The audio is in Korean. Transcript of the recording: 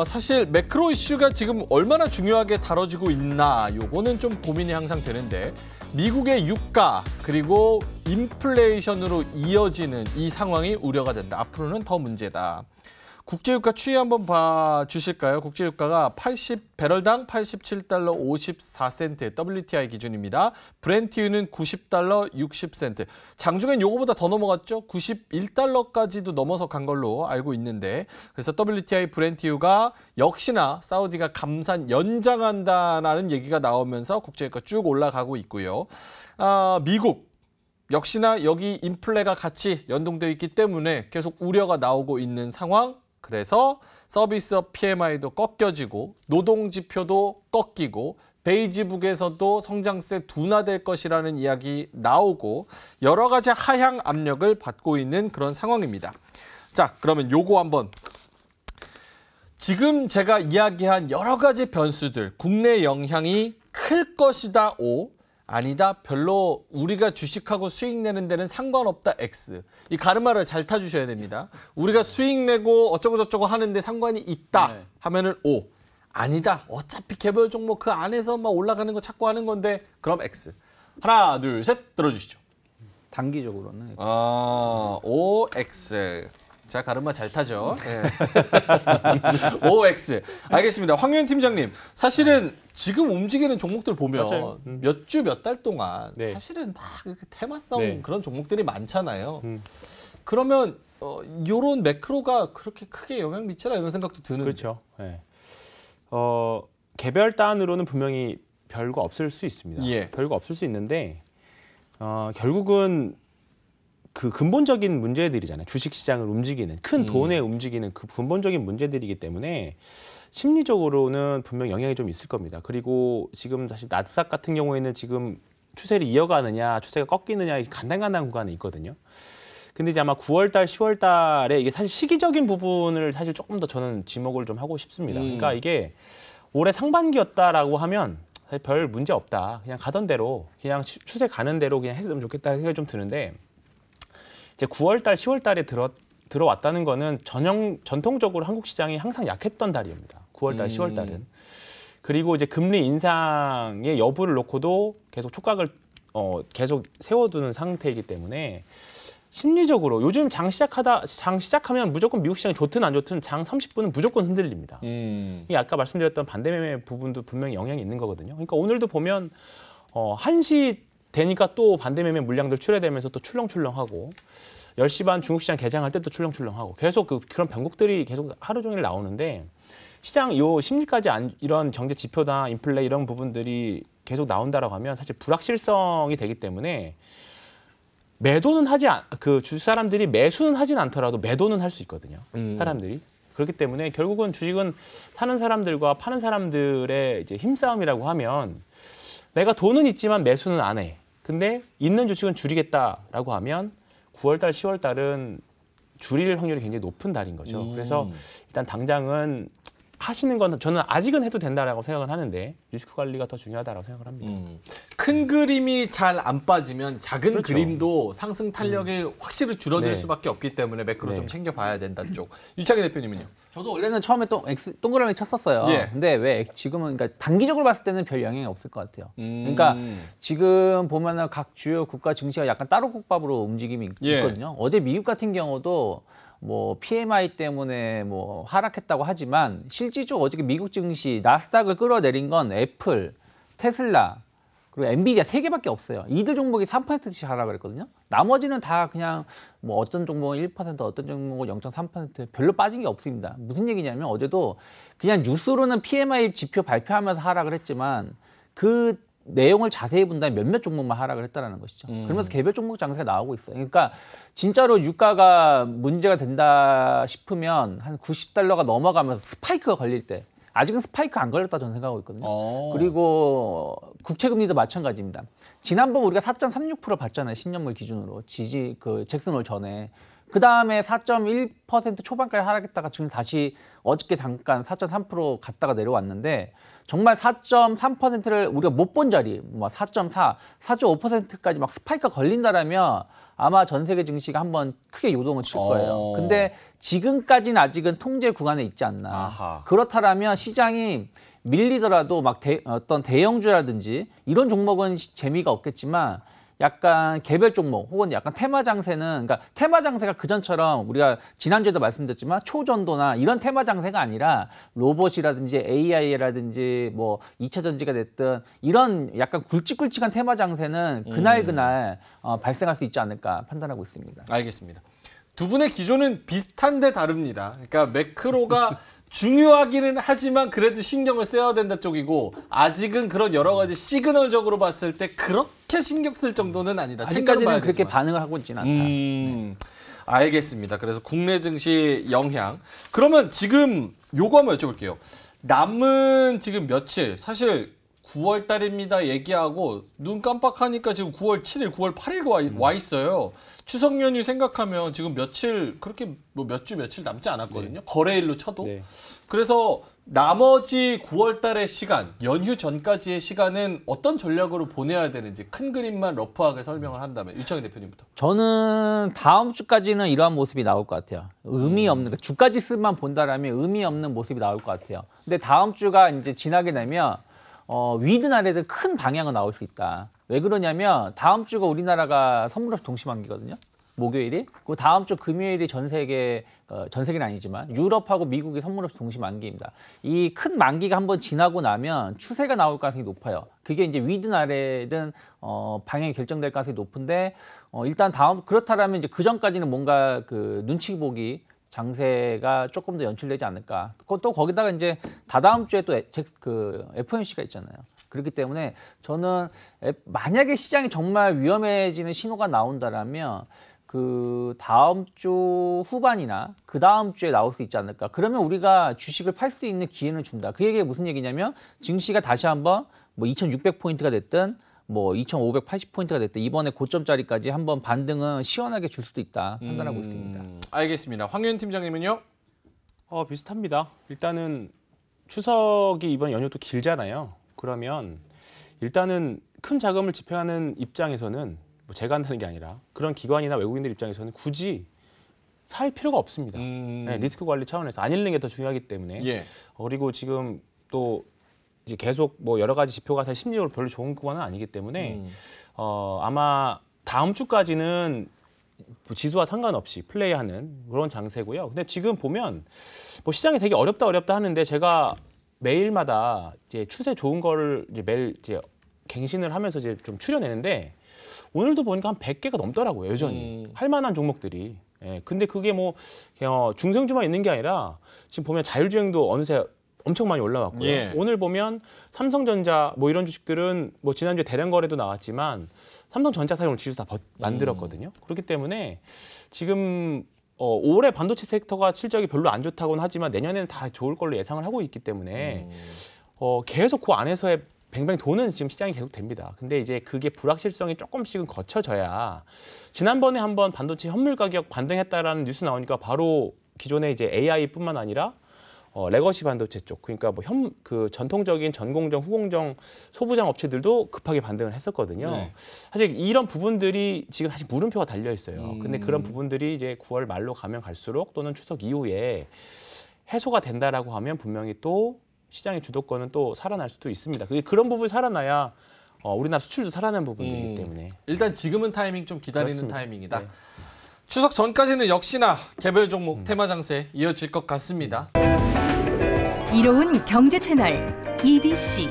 사실 매크로 이슈가 지금 얼마나 중요하게 다뤄지고 있나 요거는 좀 고민이 항상 되는데 미국의 유가 그리고 인플레이션으로 이어지는 이 상황이 우려가 된다. 앞으로는 더 문제다. 국제유가 추이 한번 봐주실까요? 국제유가가 배럴당 87달러 54센트 WTI 기준입니다. 브렌트유는 90달러 60센트. 장중엔 요거보다 더 넘어갔죠? 91달러까지도 넘어서 간 걸로 알고 있는데 그래서 WTI 브렌트유가 역시나 사우디가 감산 연장한다라는 얘기가 나오면서 국제유가 쭉 올라가고 있고요. 미국. 역시나 여기 인플레가 같이 연동되어 있기 때문에 계속 우려가 나오고 있는 상황. 그래서 서비스업 PMI도 꺾여지고 노동지표도 꺾이고 베이지북에서도 성장세 둔화될 것이라는 이야기 나오고 여러 가지 하향 압력을 받고 있는 그런 상황입니다. 자, 그러면 요거 한번 지금 제가 이야기한 여러 가지 변수들 국내 영향이 클 것이다 O 아니다 별로 우리가 주식하고 수익 내는 데는 상관없다 X 이 가르마를 잘 타주셔야 됩니다. 우리가 수익 내고 어쩌고 저쩌고 하는데 상관이 있다 하면은 O 아니다 어차피 개별 종목 그 안에서 막 올라가는 거 찾고 하는 건데 그럼 X 하나 둘 셋 들어주시죠. 단기적으로는 OX 자, 가르마 잘 타죠. 네. OX. 알겠습니다. 황유현 팀장님, 사실은 지금 움직이는 종목들 보면 몇 주, 몇 달 동안 사실은 막 테마성 그런 종목들이 많잖아요. 그러면 요런 매크로가 그렇게 크게 영향 미치나 이런 생각도 드는데. 그렇죠. 네. 개별 단으로는 분명히 별거 없을 수 있습니다. 별거 없을 수 있는데 결국은 그 근본적인 문제들이잖아요. 주식시장을 움직이는 큰 돈에 움직이는 그 근본적인 문제들이기 때문에 심리적으로는 분명 영향이 좀 있을 겁니다. 그리고 지금 사실 나스닥 같은 경우에는 지금 추세를 이어가느냐 추세가 꺾이느냐 간당간당한 구간에 있거든요. 근데 이제 아마 9월달, 10월달에 이게 사실 시기적인 부분을 사실 조금 더 저는 지목을 좀 하고 싶습니다. 그러니까 이게 올해 상반기였다라고 하면 사실 별 문제 없다. 그냥 가던 대로 그냥 추세 가는 대로 그냥 했으면 좋겠다는 생각이 좀 드는데 이제 9월달, 10월달에 들어왔다는 거는 전통적으로 한국 시장이 항상 약했던 달입니다. 9월달, 10월달은. 그리고 이제 금리 인상의 여부를 놓고도 계속 촉각을 계속 세워두는 상태이기 때문에 심리적으로 요즘 장 시작하면 무조건 미국 시장이 좋든 안 좋든 장 30분은 무조건 흔들립니다. 이게 아까 말씀드렸던 반대매매 부분도 분명히 영향이 있는 거거든요. 그러니까 오늘도 보면 1시 되니까 또 반대매매 물량들 출회되면서 또 출렁출렁하고 10시 반 중국시장 개장할 때 또 출렁출렁하고 계속 그런 변곡들이 계속 하루 종일 나오는데 시장 요 심리까지 이런 경제 지표나 인플레 이런 부분들이 계속 나온다라고 하면 사실 불확실성이 되기 때문에 매도는 주식 사람들이 매수는 하진 않더라도 매도는 할 수 있거든요. 사람들이. 그렇기 때문에 결국은 주식은 사는 사람들과 파는 사람들의 이제 힘싸움이라고 하면 내가 돈은 있지만 매수는 안 해. 근데 있는 주식은 줄이겠다라고 하면 9월달, 10월달은 줄일 확률이 굉장히 높은 달인 거죠. 그래서 일단 당장은 하시는 건 저는 아직은 해도 된다라고 생각을 하는데 리스크 관리가 더 중요하다고 생각을 합니다. 큰 그림이 잘 안 빠지면 작은 그림도 상승 탄력이 확실히 줄어들 수밖에 없기 때문에 매크로 좀 챙겨봐야 된다 쪽. 유창희 대표님은요? 저도 원래는 처음에 동그라미 쳤었어요. 근데 왜 지금은 그러니까 단기적으로 봤을 때는 별 영향이 없을 것 같아요. 그러니까 지금 보면은 각 주요 국가 증시가 약간 따로 국밥으로 움직임이 있거든요. 어제 미국 같은 경우도 뭐 PMI 때문에 뭐 하락했다고 하지만 실질적으로 어저께 미국 증시 나스닥을 끌어내린 건 애플, 테슬라 그리고 엔비디아 3개밖에 없어요. 이들 종목이 3%씩 하락을 했거든요. 나머지는 다 그냥 뭐 어떤 종목은 1%, 어떤 종목은 0.3% 별로 빠진 게 없습니다. 무슨 얘기냐면 어제도 그냥 뉴스로는 PMI 지표 발표하면서 하락을 했지만 그 내용을 자세히 본다면 몇몇 종목만 하락을 했다는 것이죠. 그러면서 개별 종목 장세가 나오고 있어요. 그러니까 진짜로 유가가 문제가 된다 싶으면 한 90달러가 넘어가면서 스파이크가 걸릴 때 아직은 스파이크 안 걸렸다 저는 생각하고 있거든요. 그리고 국채금리도 마찬가지입니다. 지난번 우리가 4.36% 봤잖아요. 10년물 기준으로 잭슨홀 전에. 그 다음에 4.1% 초반까지 하락했다가 지금 다시 어저께 잠깐 4.3% 갔다가 내려왔는데 정말 4.3%를 우리가 못 본 자리, 뭐 4.4, 4.5%까지 막 스파이크가 걸린다라면 아마 전 세계 증시가 한번 크게 요동을 칠 거예요. 근데 지금까지는 아직은 통제 구간에 있지 않나. 아하. 그렇다라면 시장이 밀리더라도 막 어떤 대형주라든지 이런 종목은 재미가 없겠지만 약간 개별 종목 혹은 약간 테마 장세는, 그러니까 테마 장세가 그전처럼 우리가 지난주에도 말씀드렸지만 초전도나 이런 테마 장세가 아니라 로봇이라든지 AI라든지 뭐 2차 전지가 됐든 이런 약간 굵직굵직한 테마 장세는 그날 발생할 수 있지 않을까 판단하고 있습니다. 알겠습니다. 두 분의 기조는 비슷한데 다릅니다. 그러니까 매크로가 중요하기는 하지만 그래도 신경을 써야 된다 쪽이고, 아직은 그런 여러 가지 시그널적으로 봤을 때 그렇게 신경 쓸 정도는 아니다. 아직까지는 그렇게 반응을 하고 있지는 않다. 알겠습니다. 그래서 국내 증시 영향. 그러면 지금 요거 한번 여쭤볼게요. 남은 지금 며칠, 사실 9월 달입니다 얘기하고 눈 깜빡하니까 지금 9월 7일, 9월 8일 와 있어요. 추석 연휴 생각하면 지금 며칠, 그렇게 뭐 몇 주 며칠 남지 않았거든요. 네. 거래일로 쳐도. 네. 그래서 나머지 9월 달의 시간, 연휴 전까지의 시간은 어떤 전략으로 보내야 되는지 큰 그림만 러프하게 설명을 한다면 유창희 대표님부터. 저는 다음 주까지는 이러한 모습이 나올 것 같아요. 의미 없는, 그러니까 주가 지수만 본다라면 의미 없는 모습이 나올 것 같아요. 근데 다음 주가 이제 지나게 되면 위든 아래든 큰 방향은 나올 수 있다. 왜 그러냐면 다음 주가 우리나라가 선물업 동시만기거든요. 목요일이. 그리고 다음 주 금요일이 전 세계는 아니지만 유럽하고 미국이 선물업 동시만기입니다. 이 큰 만기가 한번 지나고 나면 추세가 나올 가능성이 높아요. 그게 이제 위든 아래든 방향이 결정될 가능성이 높은데 일단 그렇다라면 이제 그 전까지는 뭔가 그 눈치 보기 장세가 조금 더 연출되지 않을까. 또 거기다가 이제 다다음 주에 또 그 FOMC가 있잖아요. 그렇기 때문에 저는 만약에 시장이 정말 위험해지는 신호가 나온다라면 그 다음 주 후반이나 그 다음 주에 나올 수 있지 않을까. 그러면 우리가 주식을 팔 수 있는 기회를 준다. 그 얘기가 무슨 얘기냐면 증시가 다시 한번 뭐 2,600포인트가 됐든 뭐 2,580포인트가 됐든 이번에 고점짜리까지 한번 반등은 시원하게 줄 수도 있다 판단하고 있습니다. 알겠습니다. 황윤 팀장님은요? 비슷합니다. 일단은 추석이 이번 연휴도 길잖아요. 그러면 일단은 큰 자금을 집행하는 입장에서는 뭐 제가 한다는 게 아니라 그런 기관이나 외국인들 입장에서는 굳이 살 필요가 없습니다. 네, 리스크 관리 차원에서 안 잃는 게 더 중요하기 때문에. 예. 그리고 지금 또 이제 계속 뭐 여러 가지 지표가 사실 심리적으로 별로 좋은 구간은 아니기 때문에 아마 다음 주까지는 뭐 지수와 상관없이 플레이하는 그런 장세고요. 근데 지금 보면 뭐 시장이 되게 어렵다 하는데 제가 매일마다 이제 추세 좋은 거를 이제 매일 이제 갱신을 하면서 이제 좀 추려내는데 오늘도 보니까 한 100개가 넘더라고요. 여전히 할 만한 종목들이. 예, 근데 그게 뭐 그냥 중성주만 있는 게 아니라 지금 보면 자율주행도 어느새 엄청 많이 올라왔고요. 예. 오늘 보면 삼성전자 뭐 이런 주식들은 뭐 지난주에 대량 거래도 나왔지만 삼성전자 사용을 지수 다 만들었거든요. 그렇기 때문에 지금 올해 반도체 섹터가 실적이 별로 안 좋다고는 하지만 내년에는 다 좋을 걸로 예상을 하고 있기 때문에 계속 그 안에서의 뱅뱅 도는 지금 시장이 계속 됩니다. 근데 이제 그게 불확실성이 조금씩은 거쳐져야 지난번에 한번 반도체 현물 가격 반등했다라는 뉴스 나오니까 바로 기존의 이제 AI뿐만 아니라 레거시 반도체 쪽, 그러니까 뭐 그 전통적인 전공정, 후공정, 소부장 업체들도 급하게 반등을 했었거든요. 네. 사실 이런 부분들이 지금 사실 물음표가 달려 있어요. 근데 그런 부분들이 이제 9월 말로 가면 갈수록 또는 추석 이후에 해소가 된다라고 하면 분명히 또 시장의 주도권은 또 살아날 수도 있습니다. 그런 부분이 살아나야 우리나라 수출도 살아나는 부분이기 때문에 일단 지금은 타이밍 좀 기다리는 그렇습니다. 타이밍이다. 네. 추석 전까지는 역시나 개별 종목 테마 장세 이어질 것 같습니다. 이로운 경제 채널 EBC